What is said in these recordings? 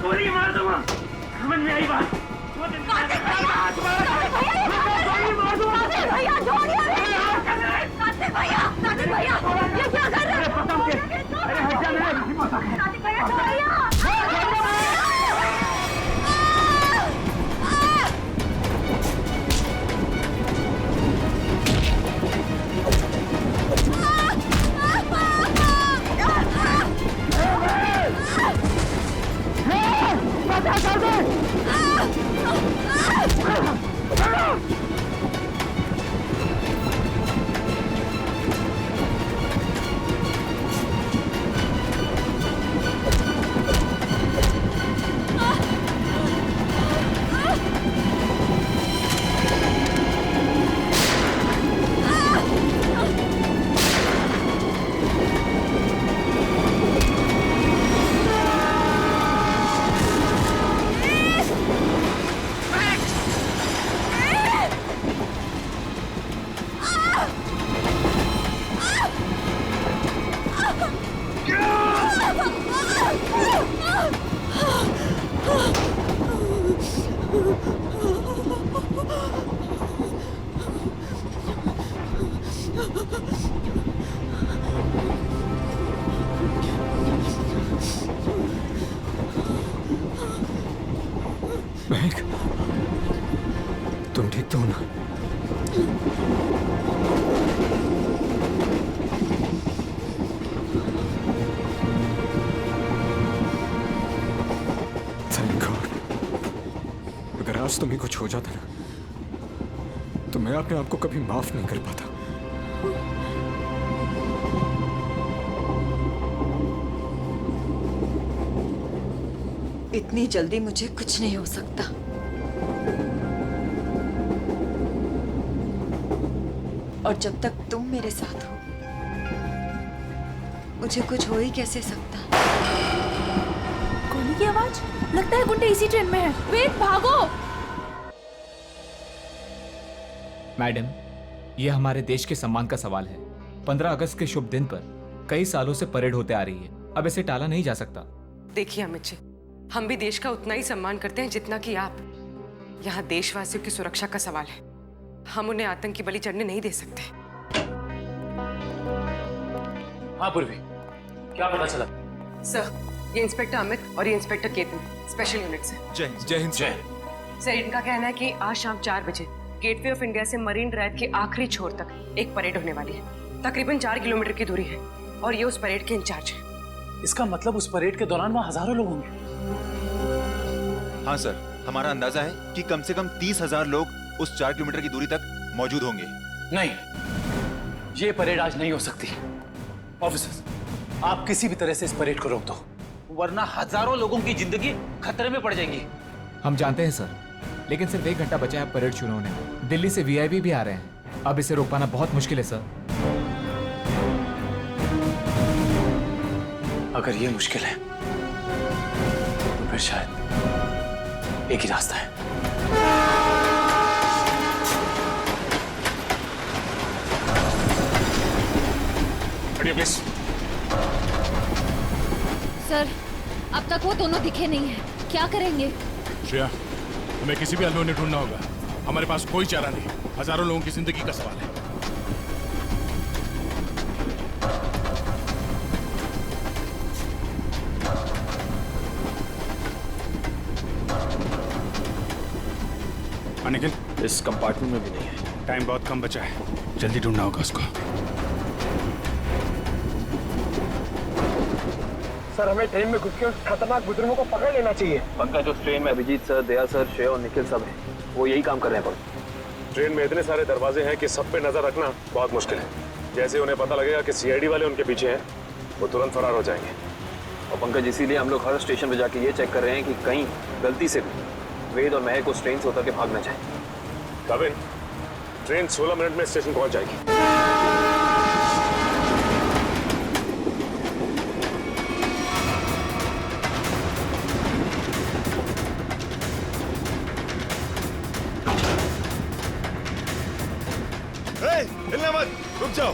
गोली मार दूंगा, समझ में आई बात? भैया छोड़िए, भैया ये क्या कर रहे हो? अरे हट जा भैया। महक, तुम ठीक तो हो ना? Thank God. अगर आज तुम्हें कुछ हो जाता ना, तो मैं अपने आप को कभी माफ नहीं कर पाता। इतनी जल्दी मुझे कुछ नहीं हो सकता। और जब तक तुम मेरे साथ हो, मुझे कुछ हो ही कैसे सकता। गोली की आवाज, लगता है गुंडे इसी ट्रेन में है। वेद भागो। मैडम, यह हमारे देश के सम्मान का सवाल है। 15 अगस्त के शुभ दिन पर कई सालों से परेड होते आ रही है, अब इसे टाला नहीं जा सकता। देखिए अमित जी, हम भी देश का उतना ही सम्मान करते हैं जितना कि आप। यहाँ देशवासियों की सुरक्षा का सवाल है, हम उन्हें आतंक की बलि चढ़ने नहीं दे सकते। हाँ पूर्वी, क्या पता चला? सर, ये इंस्पेक्टर अमित और ये इंस्पेक्टर केतन, स्पेशल यूनिट से। जय हिंद। सर, इनका कहना है कि आज शाम 4 बजे गेटवे ऑफ इंडिया से मरीन ड्राइव के आखिरी छोर तक एक परेड होने वाली है। तकरीबन 4 किलोमीटर की दूरी है और ये उस परेड के इंचार्ज है। इसका मतलब उस परेड के दौरान वहाँ हजारों लोग होंगे। हाँ सर, हमारा अंदाजा है कि कम से कम 30,000 लोग उस 4 किलोमीटर की दूरी तक मौजूद होंगे। नहीं, ये परेड आज नहीं हो सकती। ऑफिसर्स, आप किसी भी तरह से इस परेड को रोक दो, वरना हजारों लोगों की जिंदगी खतरे में पड़ जाएंगी। हम जानते हैं सर, लेकिन सिर्फ 1 घंटा बचा है परेड शुरू होने में। दिल्ली से वीआईपी भी आ रहे हैं, अब इसे रोक पाना बहुत मुश्किल है सर। अगर ये मुश्किल है तो फिर शायद एक ही रास्ता है। प्लीज। सर, अब तक वो दोनों दिखे नहीं हैं। क्या करेंगे? श्रेया, हमें किसी भी हाल में उन्हें ढूंढना होगा। हमारे पास कोई चारा नहीं, हजारों लोगों की जिंदगी का सवाल है। निखिल, इस कंपार्टमेंट में भी नहीं है। टाइम बहुत कम बचा है, जल्दी ढूंढना होगा उसको। सर, हमें ट्रेन में घुस के उस खतरनाक बुजुर्गों को पकड़ लेना चाहिए। पंकज, उस ट्रेन में अभिजीत सर, दया सर, श्रेय और निखिल सब हैं। वो यही काम कर रहे हैं। ट्रेन में इतने सारे दरवाजे हैं कि सब पे नजर रखना बहुत मुश्किल है। जैसे उन्हें पता लगेगा कि सीआईडी वाले उनके पीछे हैं, वो तुरंत फरार हो जाएंगे। और पंकज, इसीलिए हम लोग हर स्टेशन पे जाके ये चेक कर रहे हैं कि कहीं गलती से भी वेद और महक उस ट्रेन से उतर के भाग ना जाए। कविन, ट्रेन 16 मिनट में स्टेशन पहुंच जाएगी। हिलना मत, रुक जाओ,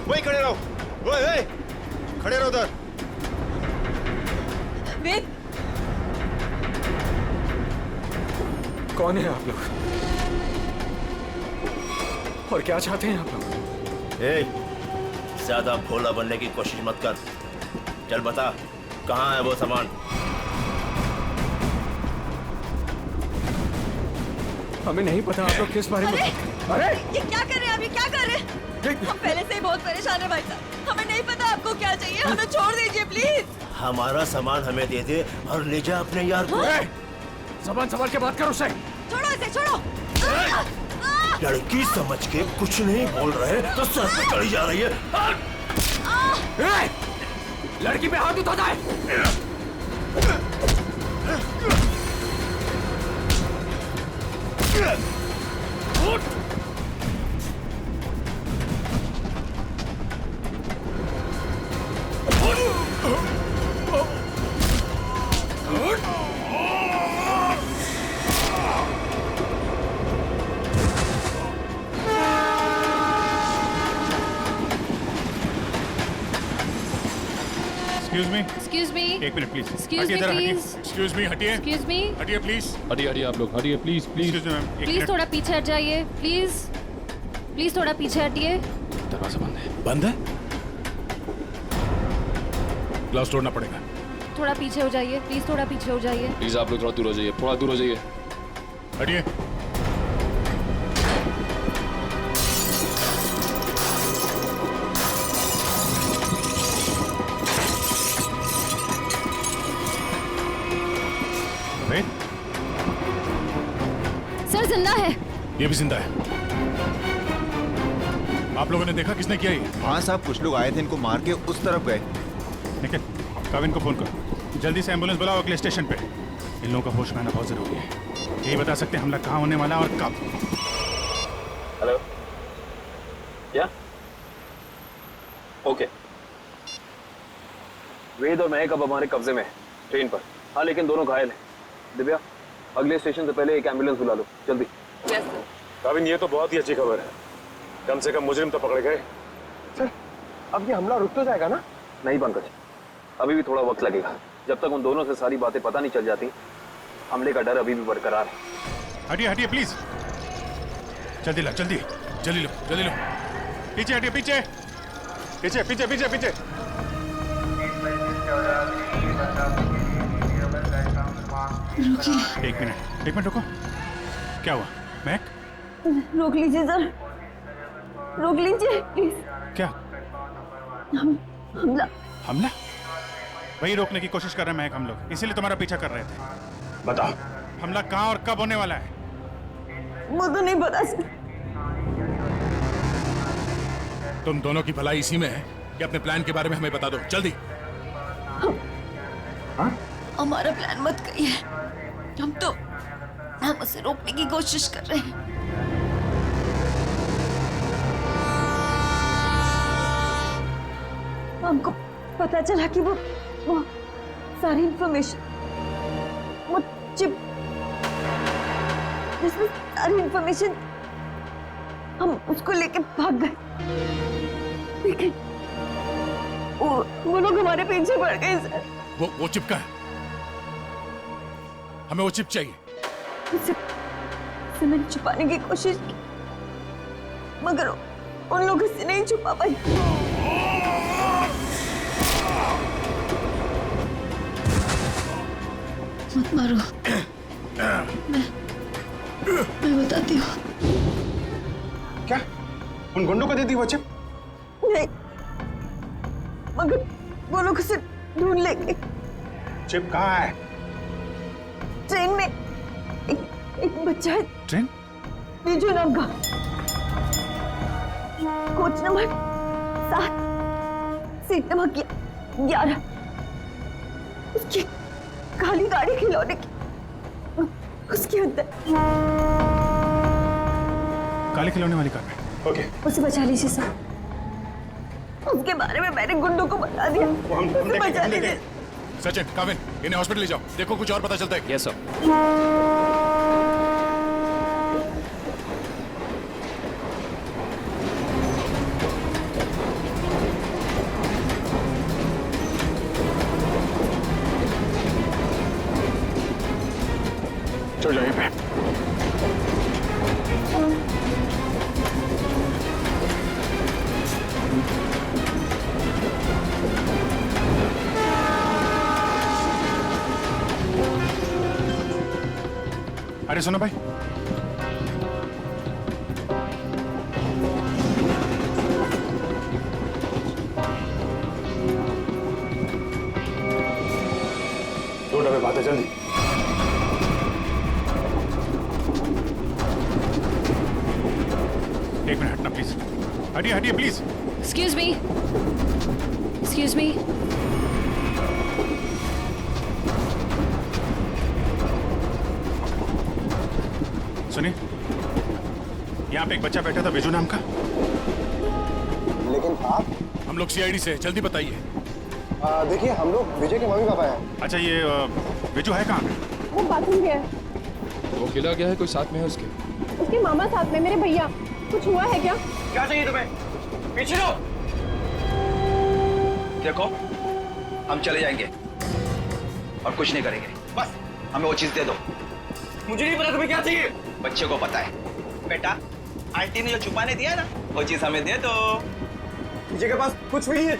वहीं खड़े रहो। ओए, खड़े रहो उधर। वेद, कौन है आप लोग और क्या चाहते हैं आप लोग? ज्यादा भोला बनने की कोशिश मत कर। चल बता, कहाँ है वो सामान? हमें नहीं पता आप लोग किस बारे में। अरे ये क्या कर रहे हैं आप? ये क्या कर रहे हैं? हम पहले से ही बहुत परेशान है भाई साहब। हमें नहीं पता आपको क्या चाहिए, हमें छोड़ दीजिए प्लीज। हमारा सामान हमें दे दे और ले जा अपने यार को। सामान संभाल के बात करो उससे। छोड़ो इसे, छोड़ो। लड़की समझ के कुछ नहीं बोल रहे तो सर पे चढ़ी जा रही है। लड़की पे हाथ उठाता है। एक्सक्यूज मी, एक minute please. Excuse me, please. Excuse me, हटिए। Excuse me. हटिए प्लीज। हटिए आप लोग, हटिए please please. Excuse me ma'am, एक प्लीज मिनट। थोड़ा पीछे हट जाइए, प्लीज। प्लीज थोड़ा पीछे हटिए। दरवाजा बंद है। बंद है? ग्लास तोड़ना पड़ेगा। थोड़ा पीछे हो जाइए, प्लीज थोड़ा पीछे हो जाइए। प्लीज आप लोग थोड़ा दूर हो जाइए, थोड़ा दूर हो जाइए। हटिए। वेद, सर जिंदा है। ये भी जिंदा है। आप लोगों ने देखा किसने किया ये? हाँ साहब, कुछ लोग आए थे, इनको मार के उस तरफ गए। निखिल, काविन को फोन कर, जल्दी से एम्बुलेंस बुलाओ अगले स्टेशन पे। इन लोगों का होश में आना बहुत जरूरी है। यही बता सकते हैं हमला कहाँ होने वाला है और कब। हेलो, क्या? ओके। वेद और महक अब हमारे कब्जे में है, ट्रेन पर। हाँ, लेकिन दोनों घायल हैं। दिव्या, अगले स्टेशन से पहले एक एम्बुलेंस बुला लो, जल्दी। काविन, ये तो बहुत ही अच्छी खबर है। कम से कम मुजरिम तो पकड़े गए। सर, अब ये हमला रुक तो जाएगा ना? नहीं पंकज, अभी भी थोड़ा वक्त लगेगा। जब तक उन दोनों से सारी बातें पता नहीं चल जाती, हमले का डर अभी भी बरकरार है। हटिए हटिए प्लीज। जल्दी ला, जल्दी जल्दी लो, जल्दी लो। पीछे हटिए, पीछे पीछे पीछे पीछे पीछे। एक मिनट रुको। क्या हुआ महक? रोक लीजिए सर, रोक लीजिए प्लीज। क्या हमला? हमला? वही रोकने की कोशिश कर रहे हैं महक हम लोग, इसीलिए तुम्हारा पीछा कर रहे थे। बताओ, हमला कहाँ और कब होने वाला है? वो तो नहीं पता सर। तुम दोनों की भलाई इसी में है कि अपने प्लान के बारे में हमें बता दो, जल्दी। हमारा प्लान मत कहिए, हम उसे रोकने की कोशिश कर रहे हैं। हमको पता चला कि वो सारी इंफॉर्मेशन, वो चिप जिसमें सारी इंफॉर्मेशन, हम उसको लेके भाग गए। लेकिन वो लोग हमारे पीछे पड़ गए सर। वो चिप का है, हमें वो चिप चाहिए। उसे मैंने छुपाने की कोशिश की, मगर उन लोगों से नहीं छुपा पाई। मत मारो, मैं बताती हूँ। क्या उन गुंडों को दे दी वो चिप? नहीं, मगर वो लोग उसे ढूंढ लेंगे। चिप कहाँ है? ट्रेन में एक बच्चा है। ट्रेन? बीजू नाम का, कोच नंबर 7, सीट नंबर 11। उसकी काली गाड़ी खिलौने की उसके अंदर। काली खिलौने वाली कार में? ओके। उसे बचा लीजिए सर, उसके बारे में मैंने गुंडों को बता दिया। उसे बचा लीजिए। सचिन, काविन, इन्हें हॉस्पिटल ले जाओ, देखो कुछ और पता चलता है। Yes sir. चल जाइए पे। अरे सुनो भाई, दो डब्बे बात है, जल्दी। एक मिनट हटना प्लीज, हटिए हटिए please. Excuse me, excuse me. सुनिए, यहाँ पे एक बच्चा बैठा था बिजू नाम का। लेकिन आप? हम लोग सीआईडी से, जल्दी बताइए। देखिए, हम लोग विजय के मम्मी पापा हैं। अच्छा, ये बिजू है कहाँ पे? वो बाथरूम में है। वो अकेला गया है, कोई साथ में है उसके? उसके मामा साथ में, मेरे भैया। कुछ हुआ है क्या? क्या चाहिए तुम्हें? पीछे लो। देखो, हम चले जाएंगे और कुछ नहीं करेंगे, बस हमें वो चीज दे दो। मुझे नहीं पता तुम्हें क्या चाहिए। बच्चे को पता है। बेटा, आंटी ने जो छुपाने दिया ना, वो चीज हमें दे दो। विजय के पास कुछ भी नहीं है,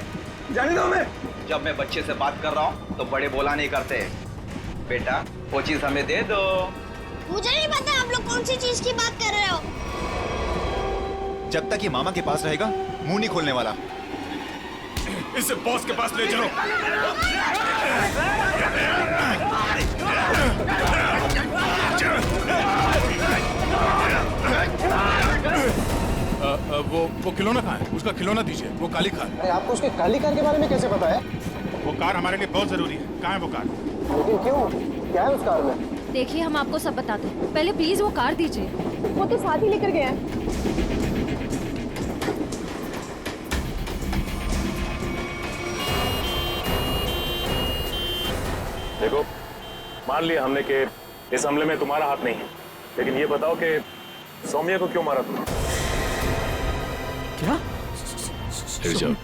जाने दो हमें। जब मैं बच्चे से बात कर रहा हूँ तो बड़े बोला नहीं करते। बेटा, वो चीज हमें दे दो। मुझे नहीं पता आप लोग कौन सी चीज की बात कर रहे हो। जब तक ये मामा के पास रहेगा, मुंह नहीं खोलने वाला। इसे बॉस के पास ले चलो। वो खिलौना कहाँ है? उसका खिलौना दीजिए, वो काली कार। अरे आपको उसके काली कार के बारे में कैसे पता है? वो कार हमारे लिए बहुत जरूरी है। कहाँ है वो कार? लेकिन क्यों? क्या है उस कार में? देखिए, हम आपको सब बताते हैं, पहले प्लीज वो कार दीजिए। वो तो साथ ही लेकर गया है। देखो, मान लिया हमने कि इस हमले में तुम्हारा हाथ नहीं है, लेकिन ये बताओ कि सौम्या को क्यों मारा तुमने? क्या? जाओ,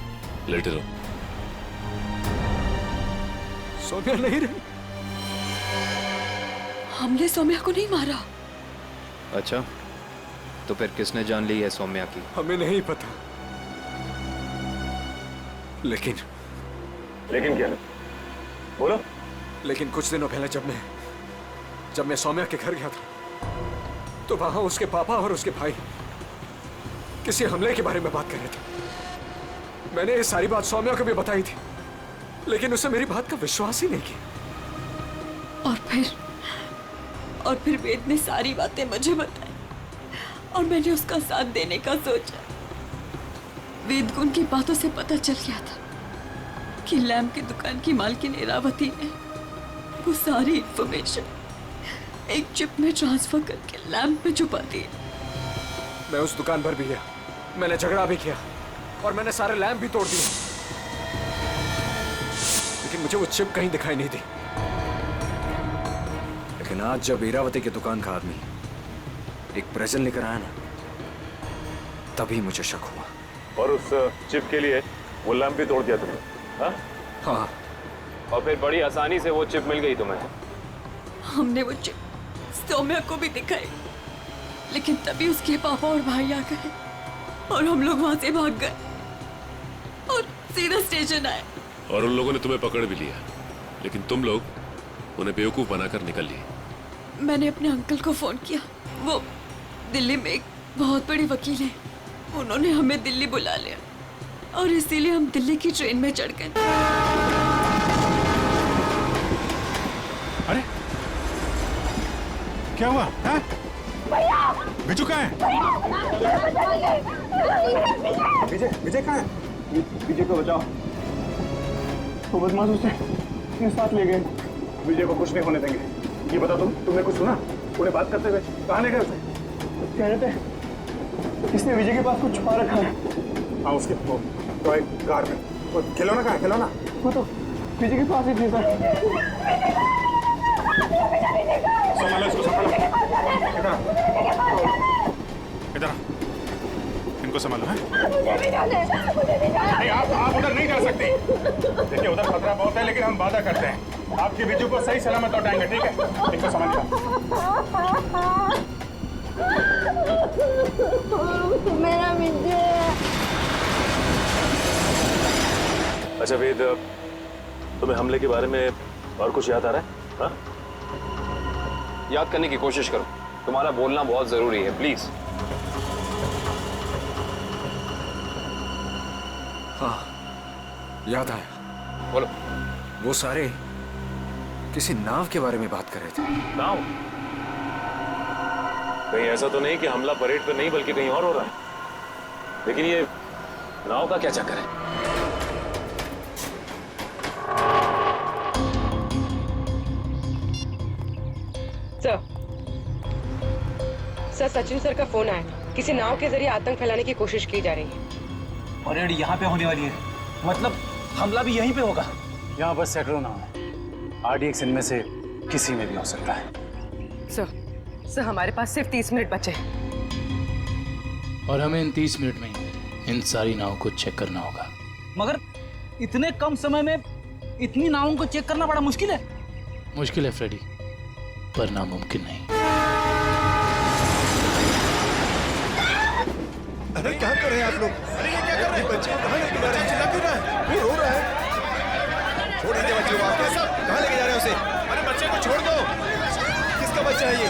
लेटे रहो। सौम्या नहीं रही। हमने सौम्या को नहीं मारा। अच्छा, तो फिर किसने जान ली है सौम्या की? हमें नहीं पता, लेकिन क्या? बोलो। लेकिन कुछ दिनों पहले जब मैं सौम्या के घर गया था, तो वहां उसके पापा और उसके भाई किसी हमले के बारे में बात कर रहे थे। मैंने ये सारी बात सौम्या को भी बताई थी, लेकिन उसे मेरी बात का विश्वास ही नहीं किया। और फिर वेद ने सारी बातें मुझे बताई और मैंने उसका साथ देने का सोचा। वेद को उनकी बातों से पता चल गया था कि लैम्प की दुकान की मालकिन इरावती ने वो सारी इंफॉर्मेशन एक चिप में ट्रांसफर करके लैम्प में छुपा दी। मैं उस दुकान पर भी गया, मैंने झगड़ा भी किया और मैंने सारे लैम्प भी तोड़ दिए, लेकिन मुझे वो चिप कहीं दिखाई नहीं दी। लेकिन आज जब इरावती की दुकान का आदमी एक प्रेजेंट लेकर आया ना, तभी मुझे शक हुआ। और उस चिप के लिए वो लैंप भी तोड़ दिया तुमने? हाँ? हाँ। और फिर बड़ी आसानी से वो चिप मिल गई तुम्हें। हमने वो चिप सौम्या को भी दिखाई, लेकिन तभी उसके पापा और भाई आ गए और हम लोग वहां से भाग गए और सीधा स्टेशन आए। और उन लोगों ने तुम्हें पकड़ भी लिया, लेकिन तुम लोग उन्हें बेवकूफ बनाकर निकल लिए। मैंने अपने अंकल को फोन किया, वो दिल्ली में एक बहुत बड़ी वकील है, उन्होंने हमें दिल्ली बुला लिया और इसीलिए हम दिल्ली की ट्रेन में चढ़ गए। अरे क्या हुआ? बिजू कहाँ है? विजय कहाँ है? विजय को बचाओ। वो बदमाश उसे अपने साथ ले गए। विजय को कुछ नहीं होने देंगे। ये बता तुमने कुछ सुना? उन्हें बात करते हुए कहाँ ले गए उसे? कह रहे थे इसने विजय के पास कुछ छुपा रखा है। हाँ, उसके वो टॉय कार में। वो खिलौना कहाँ है? खिलौना वो तो विजय के पास ही थी सर। संभालो इसको, संभालो। इधर इनको संभालो। है नहीं, आप उधर नहीं जा सकते। देखिए, उधर खतरा बहुत है, लेकिन हम वादा करते हैं आपके बिजू को सही सलामत लौटाएंगे। ठीक है, इनको संभालिए। मेरा विजय। अच्छा वेद, तुम्हें हमले के बारे में और कुछ याद आ रहा है? हाँ? याद करने की कोशिश करो। तुम्हारा बोलना बहुत जरूरी है, प्लीज। हाँ, याद आया। बोलो। वो सारे किसी नाव के बारे में बात कर रहे थे। नाव? कहीं ऐसा तो नहीं कि हमला परेड पर नहीं बल्कि कहीं और हो रहा है? लेकिन ये नाव का क्या चक्कर है? सर, सचिन सर का फोन आया। किसी नाव के जरिए आतंक फैलाने की कोशिश की जा रही है। परेड यहाँ पे होने वाली है, मतलब हमला भी यहीं पे होगा। यहाँ बस सैकड़ों नाव है, आरडीएक्स इनमें से किसी में भी हो सकता है। सर हमारे पास सिर्फ 30 मिनट बचे हैं। और हमें इन 30 मिनट में इन सारी नावों को चेक करना होगा। मगर इतने कम समय में इतनी नावों को चेक करना बड़ा मुश्किल है। मुश्किल है फ्रेडी, पर नामुमकिन नहीं। अरे क्या कर रहे हैं आप लोग? अरे ये क्या कर रहे हैं? बच्चे कहाँ लेके जा रहे हैं? चिल्ला क्यों रहा है? वो रो रहा है। छोड़ दीजिए बच्चे को, आप कहाँ लेके जा रहे हैं उसे? अरे बच्चे को छोड़ दो। किसका बच्चा है ये?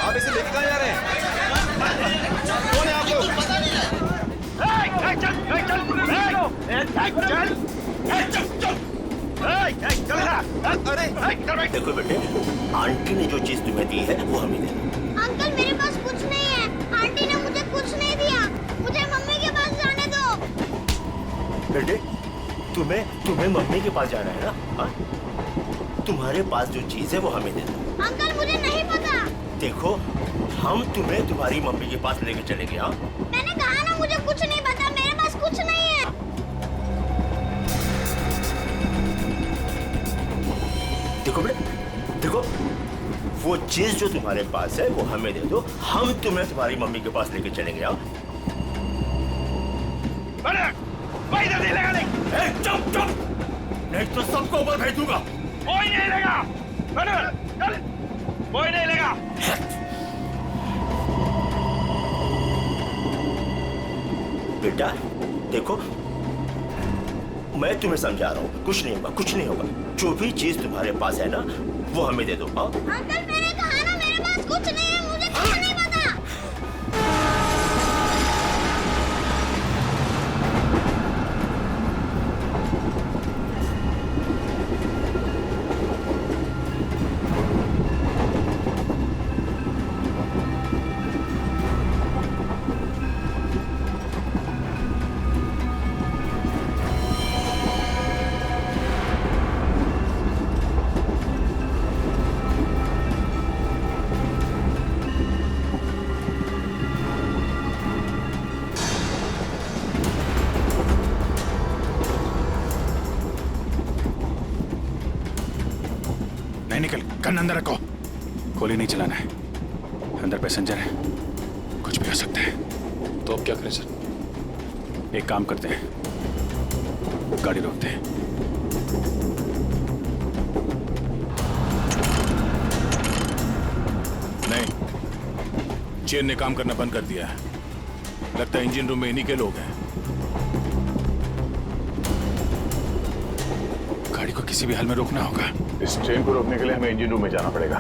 आप इसे लेके कहाँ जा रहे हैं? कौन है आप लोग? अरे देखो बेटे, आंटी ने जो चीज तुम्हें दी है वो हमें दे दो। अंकल मेरे पास कुछ नहीं है, आंटी ने मुझे कुछ नहीं दिया। मुझे मम्मी के पास जाने दो। बेटे, तुम्हें मम्मी के पास जाना है ना? हाँ? तुम्हारे पास जो चीज है वो हमें दे दो। अंकल मुझे नहीं पता। देखो, हम तुम्हें तुम्हारी मम्मी के पास लेके चलेंगे। हाँ? मैंने कहा ना मुझे कुछ नहीं पता, मेरे पास कुछ नहीं है। देखो बेटे, देखो, वो चीज जो तुम्हारे पास है वो हमें दे दो, हम तुम्हें तुम्हारी मम्मी के पास लेके चलेंगे। हाँ? चुप चुप, नहीं तो सबको ऊपर भेज दूंगा। कोई नहीं लेगा। चल, कोई नहीं लेगा। बेटा देखो, मैं तुम्हें समझा रहा हूँ, कुछ नहीं होगा, कुछ नहीं होगा। जो भी चीज तुम्हारे पास है ना वो हमें दे दो। हाँ? अंकल मैंने कहा ना मेरे पास कुछ नहीं है, मुझे कुछ नहीं पता। निकल, गन अंदर रखो। गोली नहीं चलाना है, अंदर पैसेंजर है, कुछ भी हो सकता है। तो अब क्या करें सर? एक काम करते हैं, गाड़ी रोकते हैं। नहीं, चेन ने काम करना बंद कर दिया है। लगता है इंजन रूम में इन्हीं के लोग हैं। गाड़ी को किसी भी हाल में रोकना होगा। इस ट्रेन को रोकने के लिए हमें इंजन रूम में जाना पड़ेगा,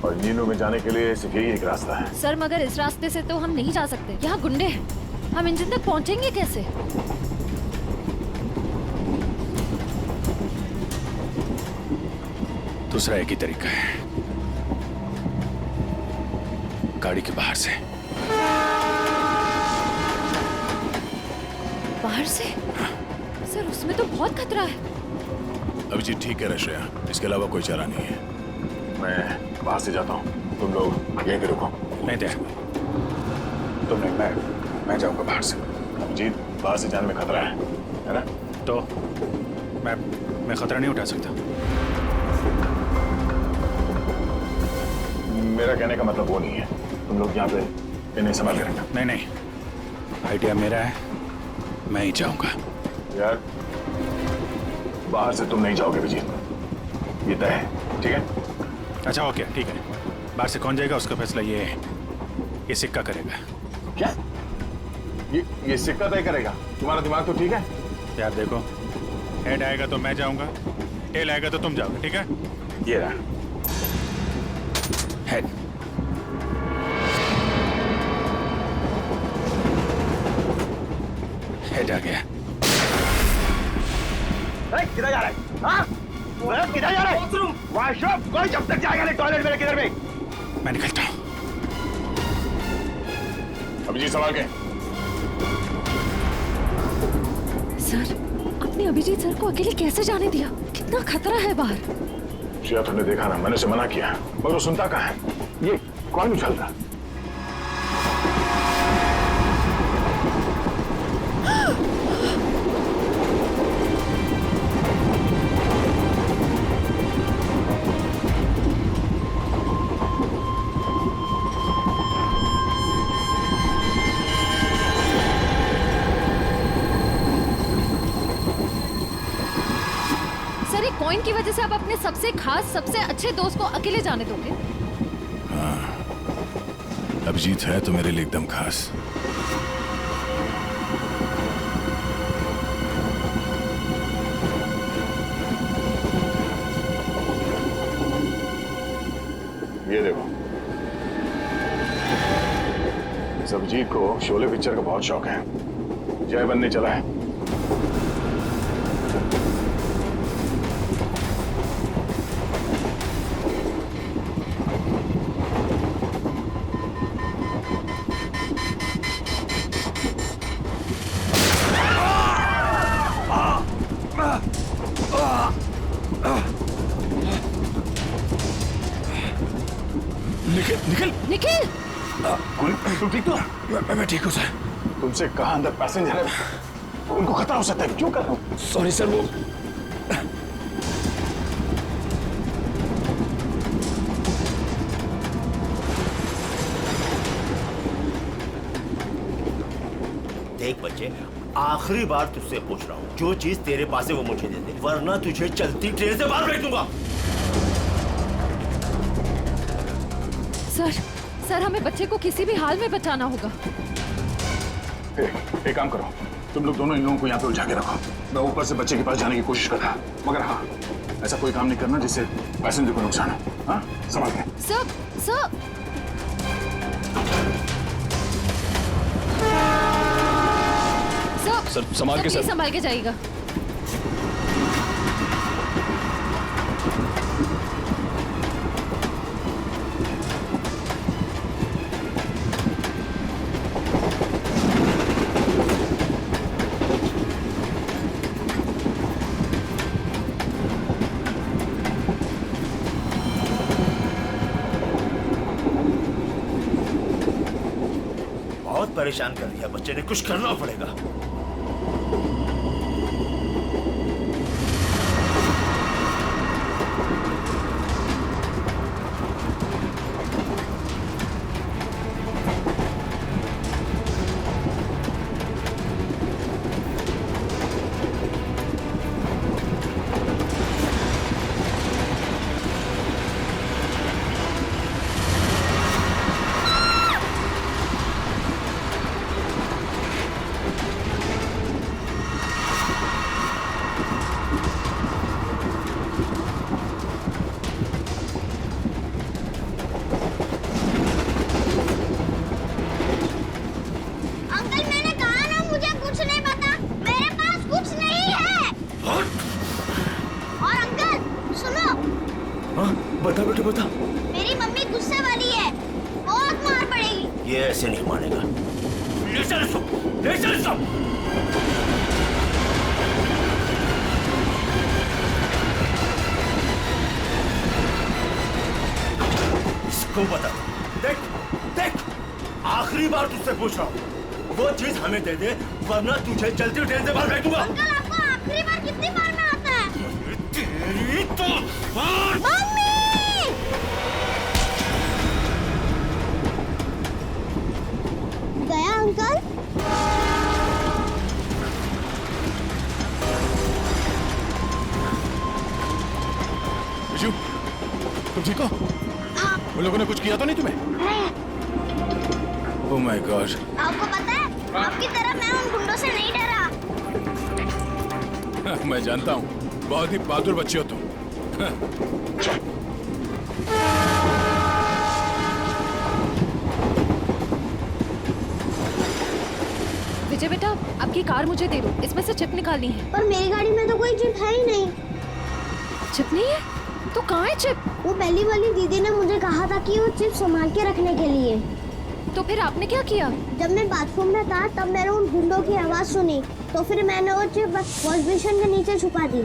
और इंजन रूम में जाने के लिए सिर्फ यही एक रास्ता है। सर मगर इस रास्ते से तो हम नहीं जा सकते, यहाँ गुंडे हैं। हम इंजन तक पहुँचेंगे कैसे? दूसरा एक ही तरीका है, गाड़ी के बाहर से। बाहर से? सर उसमें तो बहुत खतरा है। अभिजीत ठीक है रश्या, इसके अलावा कोई चारा नहीं है। मैं बाहर से जाता हूँ, तुम लोग यहीं पे रुको। नहीं दे, तुम नहीं, मैं जाऊंगा बाहर से। अभिजीत, बाहर से जाने में खतरा है ना? तो मैं खतरा नहीं उठा सकता। मेरा कहने का मतलब वो नहीं है, तुम लोग यहाँ पे इन्हें संभाल के रखना। नहीं, आइडिया मेरा है, मैं ही जाऊंगा। यार, बाहर से तुम नहीं जाओगे विजय, ये तय है, ठीक है? अच्छा ओके, ठीक है। बाहर से कौन जाएगा उसका फैसला ये सिक्का करेगा। क्या? ये सिक्का तय करेगा? तुम्हारा दिमाग तो ठीक है? यार देखो, हेड आएगा तो मैं जाऊंगा, टेल आएगा तो तुम जाओगे, ठीक है? ये रहा हेड। हेड आ गया। किधर जा रहा है? हाँ? किधर जा रहा है? वॉशरूम। कोई जब तक जाएगा नहीं टॉयलेट में, किधर में? मैं निकलता हूँ। अभिजीत संभाल के। सर, आपने अभिजीत सर को अकेले कैसे जाने दिया? कितना खतरा है बाहर। शिया, तुमने देखा ना, मैंने उसे मना किया मगर वो सुनता कहाँ है। ये कौन उछल रहा? सर, एक कॉइन की वजह से आप अपने सबसे खास, सबसे अच्छे दोस्त को अकेले जाने दोगे? हाँ, अभिजीत है तो मेरे लिए एकदम खास। ये देखो, इस अभिजीत को शोले पिक्चर का बहुत शौक है। जय बनने चला है। निखिल, निखिल! तुम ठीक तो? मैं ठीक हूँ सर। तुमसे कहा अंदर पैसेंजर है, उनको खतरा हो सकता है। क्यों कर रहे हो? सॉरी सर, वो देख बच्चे, आखिरी बार तुझसे पूछ रहा हूँ, जो चीज तेरे पास है वो मुझे दे दे, वरना तुझे चलती ट्रेन से बाहर फेंक दूंगा। सर, हमें बच्चे को किसी भी हाल में बचाना होगा। एक काम करो, तुम लोग दोनों इन लोगों को यहाँ पे उलझा के रखो। मैं ऊपर से बच्चे के पास जाने की कोशिश करता, मगर हाँ, ऐसा कोई काम नहीं करना जिससे पैसेंजर को नुकसान हो। हाँ, संभाल के। सर, संभाल के सर। संभाल के जाइएगा। बहुत परेशान कर दिया बच्चे ने, कुछ करना पड़ेगा। बता बेटा बता। मेरी मम्मी गुस्से वाली है, बहुत मार पड़ेगी। ये ऐसे नहीं मानेगा। ले चल इसको, ले चल इसको। इसको बता, देख देख, आखिरी बार तुझसे पूछ रहा हूँ, वो चीज हमें दे दे वरना तुझे चलती ट्रेन से बाहर फेंक दूंगा। अंकल आपको आखिरी बार कितनी बार में आता है? तेरी तो मम्मी! गया अंकल? विजू, तुम ठीक हो? उन लोगों ने कुछ किया तो नहीं तुम्हें? नहीं। Oh my God. आपको पता है, आपकी तरह मैं उन गुंडों से नहीं डरा। मैं जानता हूँ, बहुत ही बहादुर बच्चे हो तुम। विजय बेटा, आपकी कार मुझे दे दो, इसमें से चिप निकालनी है। पर मेरी गाड़ी में तो कोई चिप है ही नहीं। चिप नहीं है? तो कहाँ है चिप? वो पहली वाली दीदी ने मुझे कहा था कि वो चिप संभाल के रखने के लिए। तो फिर आपने क्या किया? जब मैं बाथरूम में था तब मैंने उन गुंडों की आवाज सुनी, तो फिर मैंने वो चिप वॉश बेसिन के नीचे छुपा दी।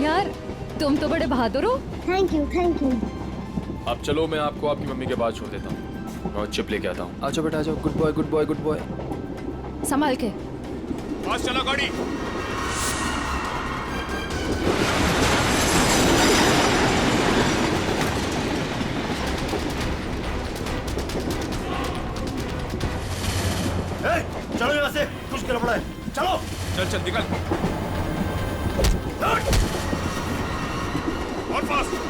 यार तुम तो बड़े बहादुर हो। Thank you, thank you. अब चलो, मैं आपको आपकी मम्मी के बाद छोड़ देता हूँ और चिप लेके आता हूँ। आ जाओ बेटा, आ जाओ। Good boy, good boy, good boy. संभाल के। पास चला गाड़ी। चलो यहाँ से, कुछ गड़बड़ है। चलो चल चल निकल। और फास्ट।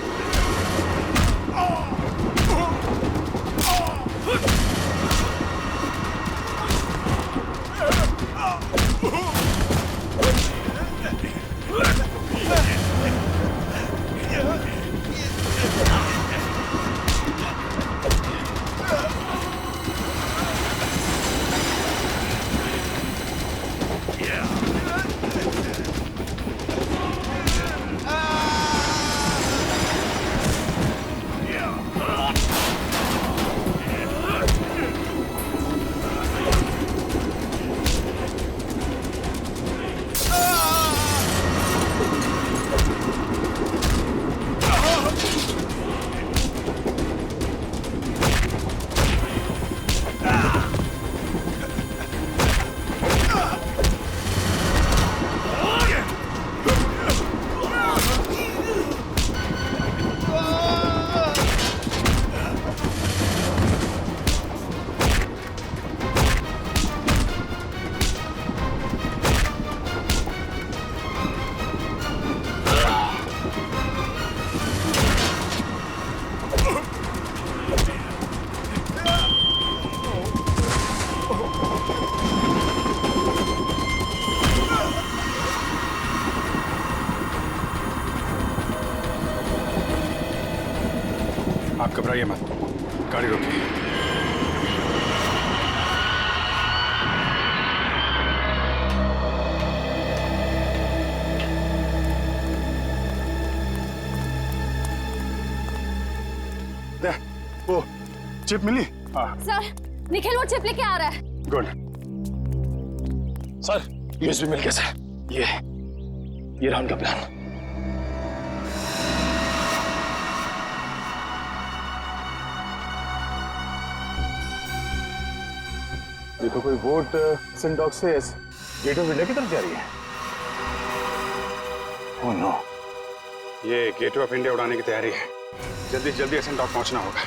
आप घबराइए मत, गाड़ी रोकिए। वो चिप मिली? हाँ सर, निखिल वो चिप लेके आ रहा है। गुड सर, यूएसबी मिल गया सर। ये रहा उनका प्लान। ये तो कोई बोट सिंडॉक से गेट ऑफ इंडिया की तरफ जा रही है। ओह नो, ये गेट ऑफ इंडिया उड़ाने की तैयारी है। जल्दी जल्दी सिंडॉक पहुंचना होगा।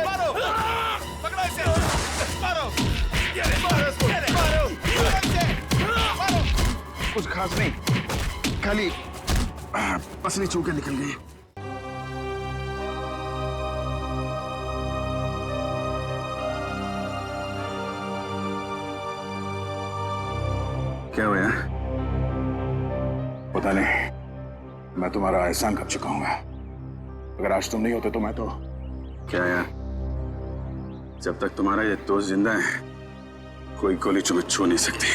मारो, पकड़ो इसे, मारो, मारो। कुछ खास नहीं, खाली पसली चूके निकल गई। क्या हुआ यार? पता नहीं, मैं तुम्हारा एहसान कब चुकाऊंगा। अगर आज तुम नहीं होते तो मैं तो क्या यार, जब तक तुम्हारा ये दोस्त जिंदा है कोई गोली तुम्हें छू नहीं सकती।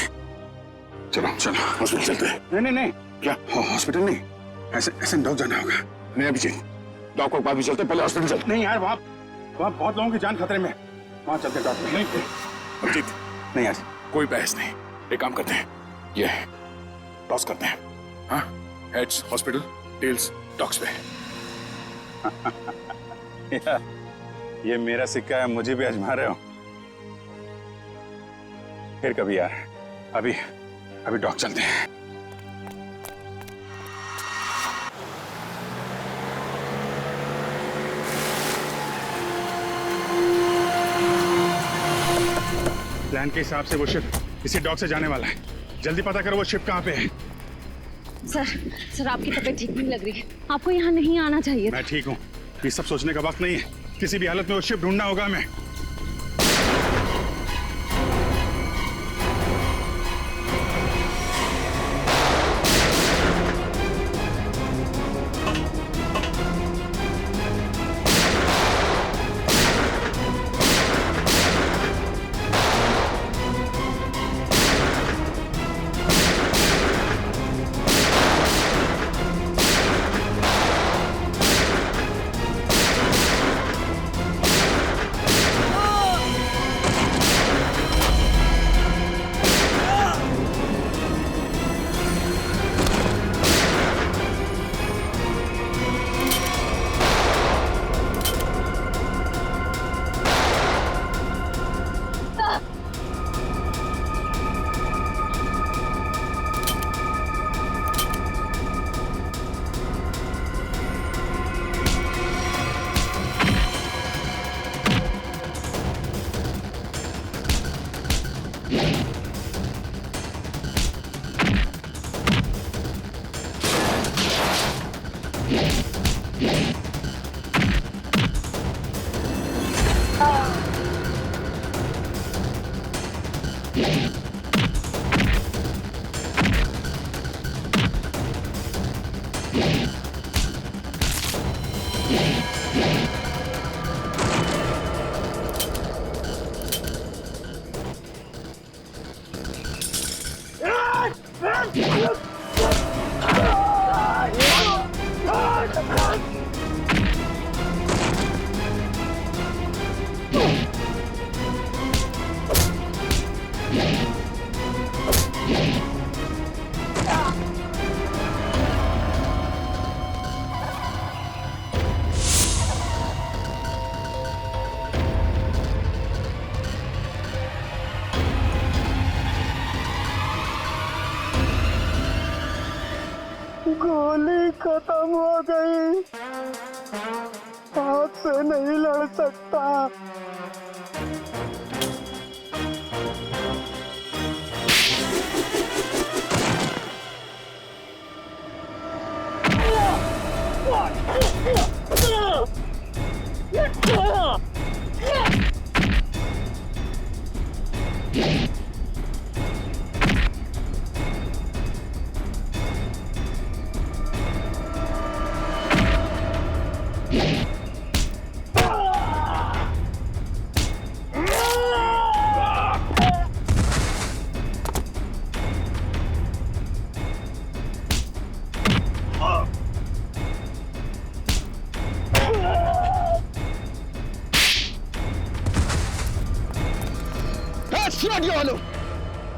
चलो चलो हॉस्पिटल चलते हैं। नहीं नहीं नहीं, क्या हॉस्पिटल नहीं, ऐसे डॉग जाना होगा। नहीं अभिजीत, डॉग को बाद भी चलते, पहले हॉस्पिटल चलते। नहीं यार, वहाँ बहुत लोगों की जान खतरे में, वहाँ चलते डॉक्टर। नहीं अभिजीत, नहीं यार, कोई बहस नहीं। एक काम करते हैं, ये टॉस करते हैं। हाँ, हेड्स हॉस्पिटल, टेल्स डॉग्स पे। ये मेरा सिक्का है, मुझे भी आजमा रहे हो? फिर कभी यार, अभी डॉग चलते हैं। प्लान के हिसाब से वो शिप इसी डॉग से जाने वाला है। जल्दी पता करो वो शिप कहाँ पे है। सर आपकी तबीयत ठीक नहीं लग रही है, आपको यहाँ नहीं आना चाहिए। मैं ठीक हूँ, ये सब सोचने का वक्त नहीं है। किसी भी हालत में वो शिप ढूंढना होगा हमें। गोली खत्म हो गई, हाथ से नहीं लड़ सकता।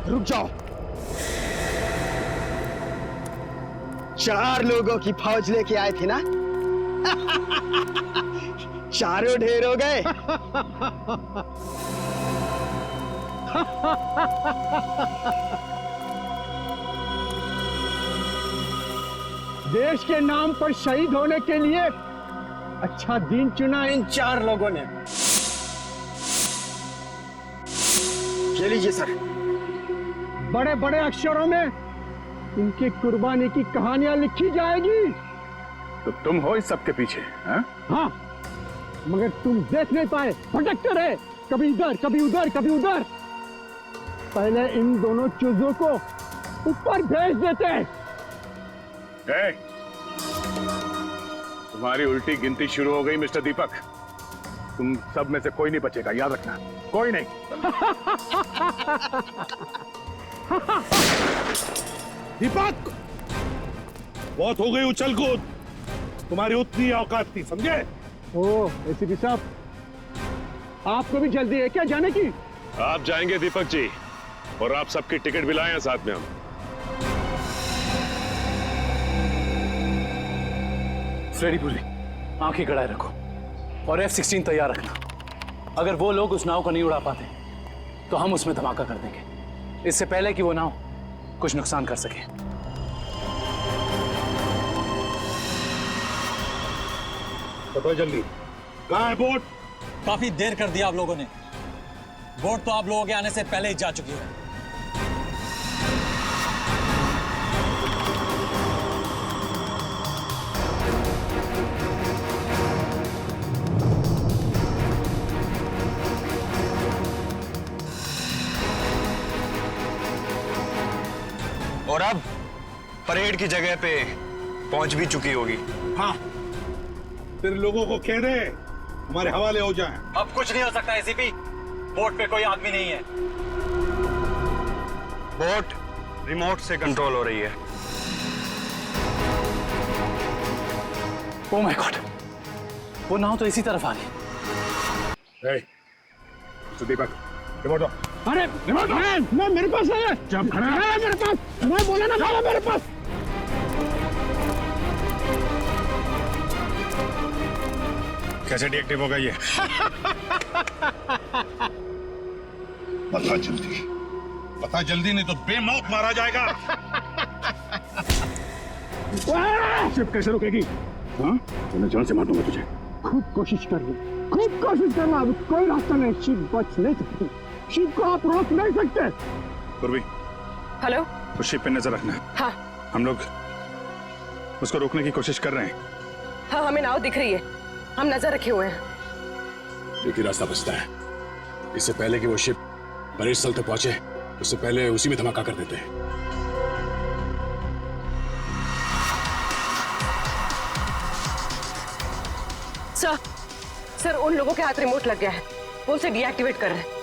रुक जाओ। 4 लोगों की फौज लेके आए थे ना? चारों ढेर हो गए। देश के नाम पर शहीद होने के लिए अच्छा दिन चुना इन 4 लोगों ने। ये लीजिए सर, बड़े बड़े अक्षरों में इनकी कुर्बानी की कहानियां लिखी जाएगी। तो तुम हो इस सब के पीछे? हाँ, मगर तुम देख नहीं पाए, भटकते रहे, कभी इधर कभी उधर कभी उधर। पहले इन दोनों चूजों को ऊपर भेज देते। तुम्हारी उल्टी गिनती शुरू हो गई मिस्टर दीपक। तुम सब में से कोई नहीं बचेगा, याद रखना, कोई नहीं। दीपक, बहुत हो गई उछल कूद, तुम्हारी उतनी औकात थी, समझे? ओ एसीपी साहब, आपको भी जल्दी है क्या जाने की? आप जाएंगे दीपक जी, और आप सबकी टिकट भी लाए हैं साथ में हम। फ्रेडीपुरी, आंखें गड़ाए रखो और F-16 तैयार रखना। अगर वो लोग उस नाव को नहीं उड़ा पाते तो हम उसमें धमाका कर देंगे, इससे पहले कि वो नाव कुछ नुकसान कर सके। बताओ जल्दी, कहाँ है बोट? काफी देर कर दिया आप लोगों ने। बोट तो आप लोगों के आने से पहले ही जा चुकी है। और अब परेड की जगह पे पहुंच भी चुकी होगी। हाँ, फिर लोगों को कह दे हमारे हवाले हो जाएं। अब कुछ नहीं हो सकता एसीपी, बोट पे कोई आदमी नहीं है। बोट रिमोट से कंट्रोल हो रही है। ओह माय गॉड, वो नाव तो इसी तरफ आ रही है। दीपक, रिमोट दो। अरे रिमोट मैं मेरे पास है। जब खड़ा है मेरे पास, मैं बोला ना था मेरे पास। कैसे डिएक्टिव होगा ये? बता जल्दी, नहीं तो बेमौत मारा जाएगा। शिप कैसे रुकेगी? हाँ, तो मैं जान से मार दूंगा तुझे। खुद कोशिश कर लो, खुद कोशिश करना, अब कोई रास्ता नहीं। शिप बच नहीं सकती, शिप को आप रोक नहीं सकते। पूर्वी, हेलो, तो शिप पे नजर रखना। हाँ, हम लोग उसको रोकने की कोशिश कर रहे हैं। हाँ, हमें नाव दिख रही है, हम नजर रखे हुए हैं। एक ही रास्ता बचता है। इससे पहले कि वो शिप परेड स्थल तक पहुंचे, उससे पहले उसी में धमाका कर देते हैं। सर उन लोगों के हाथ रिमोट लग गया है, वो उसे डीएक्टिवेट कर रहे हैं।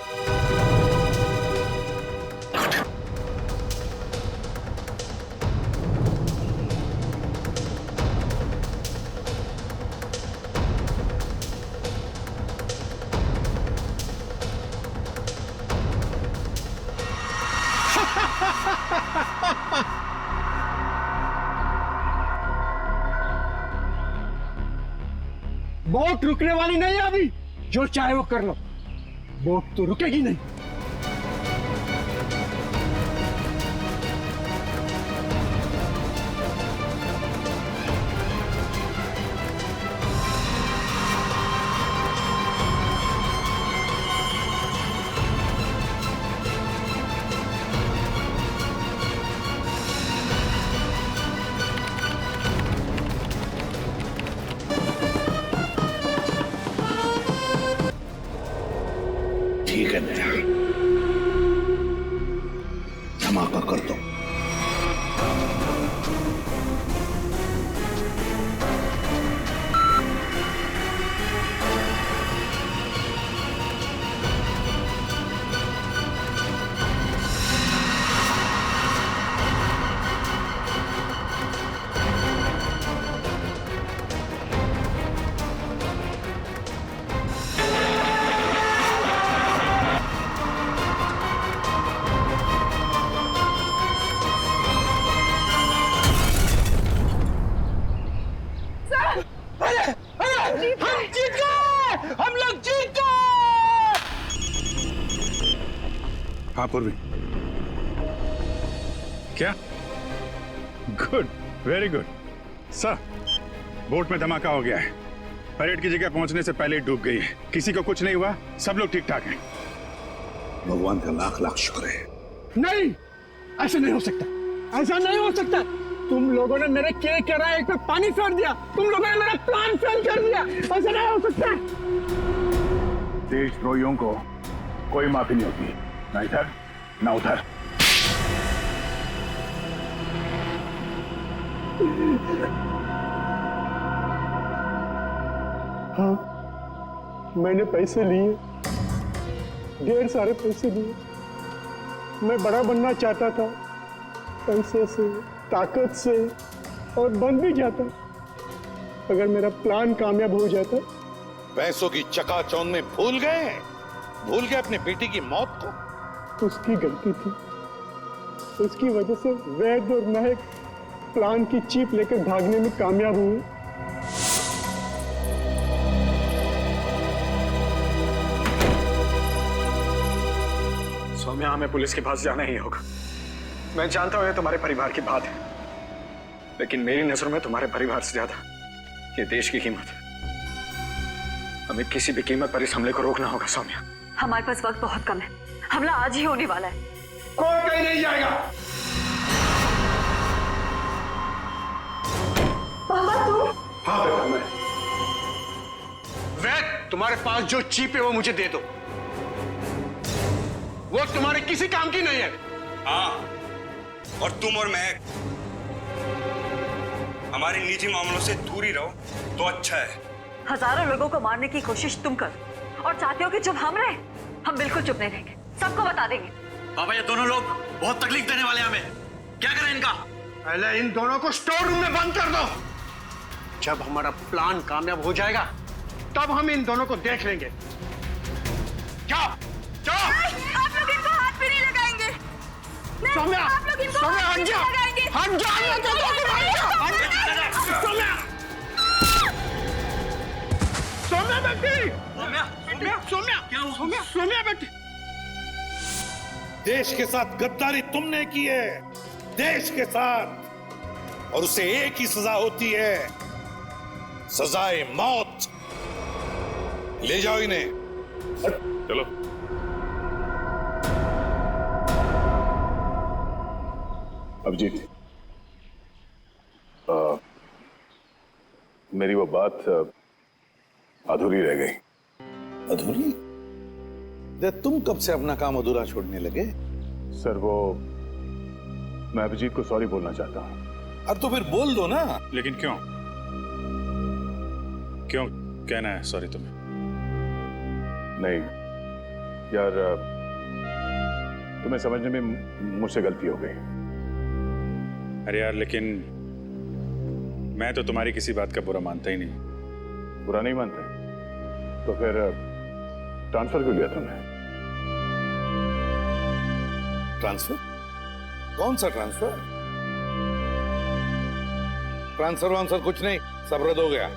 बोट रुकने वाली नहीं है अभी, जो चाहे वो कर लो, बोट तो रुकेगी नहीं। ठीक है नया, धमाका कर दो। हाँ पूर्वी, क्या? Good, very good sir. Boat में धमाका हो गया है, परेड की जगह पहुंचने से पहले ही डूब गई है। किसी को कुछ नहीं हुआ, सब लोग ठीक ठाक हैं। भगवान का लाख लाख शुक्र है। नहीं, ऐसा नहीं हो सकता, ऐसा नहीं हो सकता। तुम लोगों ने मेरे केक के राय पे पानी फेर दिया, तुम लोगों ने मेरा प्लान फेल कर दिया, ऐसा नहीं हो सकता। देशद्रोहियों को कोई माफी नहीं होती, ना इधर ना उधर। हाँ, मैंने पैसे लिए, ढेर सारे पैसे लिए। मैं बड़ा बनना चाहता था, पैसे से, ताकत से, और बन भी जाता अगर मेरा प्लान कामयाब हो जाता। पैसों की चकाचौंध में भूल गए अपने बेटी की मौत को। उसकी गलती थी, उसकी वजह से वैद और महक प्लान की चीप लेकर भागने में कामयाब हुए। सौम्या, हमें पुलिस के पास जाना ही होगा। मैं जानता हूं ये तुम्हारे परिवार की बात है, लेकिन मेरी नजरों में तुम्हारे परिवार से ज्यादा ये देश की कीमत है। हमें किसी भी कीमत पर इस हमले को रोकना होगा सौम्या। हमारे पास वक्त बहुत कम है, हमला आज ही होने वाला है। कोई कहीं नहीं जाएगा। पापा तुम? हाँ बेटा, मैं। वैद, तुम्हारे पास जो चीप है वो मुझे दे दो, वो तुम्हारे किसी काम की नहीं है। हाँ, और तुम और मैं हमारे निजी मामलों से दूर ही रहो तो अच्छा है। हजारों लोगों को मारने की कोशिश तुम कर और चाहते हो कि चुप हम रहे? हम बिल्कुल चुप नहीं रहेंगे, सबको बता देंगे। पापा, ये दोनों लोग बहुत तकलीफ देने वाले हैं हमें। क्या करें इनका? पहले इन दोनों को स्टोर रूम में बंद कर दो। जब हमारा प्लान कामयाब हो जाएगा, तब हम इन दोनों को देख लेंगे। जाओ, जाओ। आप लोग इनको हाथ भी नहीं लगाएंगे। सौम्या, आप लोग इनको सौम्या, हाथ हट भी जा, नहीं लगाएंगे। हट जा, हट जा, सौम्या, सौम्या बेटी, सौम्या, क्या हुआ? सौम्या बेटी। देश के साथ गद्दारी तुमने की है, देश के साथ, और उसे एक ही सजा होती है, सजाए मौत। ले जाओ इन्हें। चलो। अभिजीत, मेरी वो बात अधूरी रह गई। अधूरी? तुम कब से अपना काम अधूरा छोड़ने लगे? सर वो मैं अभिजीत को सॉरी बोलना चाहता हूँ। अब तो फिर बोल दो ना। लेकिन क्यों क्यों कहना है सॉरी तुम्हें? नहीं यार, तुम्हें समझने में मुझसे गलती हो गई। अरे यार, लेकिन मैं तो तुम्हारी किसी बात का बुरा मानता ही नहीं। बुरा नहीं मानते तो फिर ट्रांसफर क्यों लिया तुमने? ट्रांसफर? कौन सा ट्रांसफर? ट्रांसफर वांसफर कुछ नहीं, सब रद्द हो गया।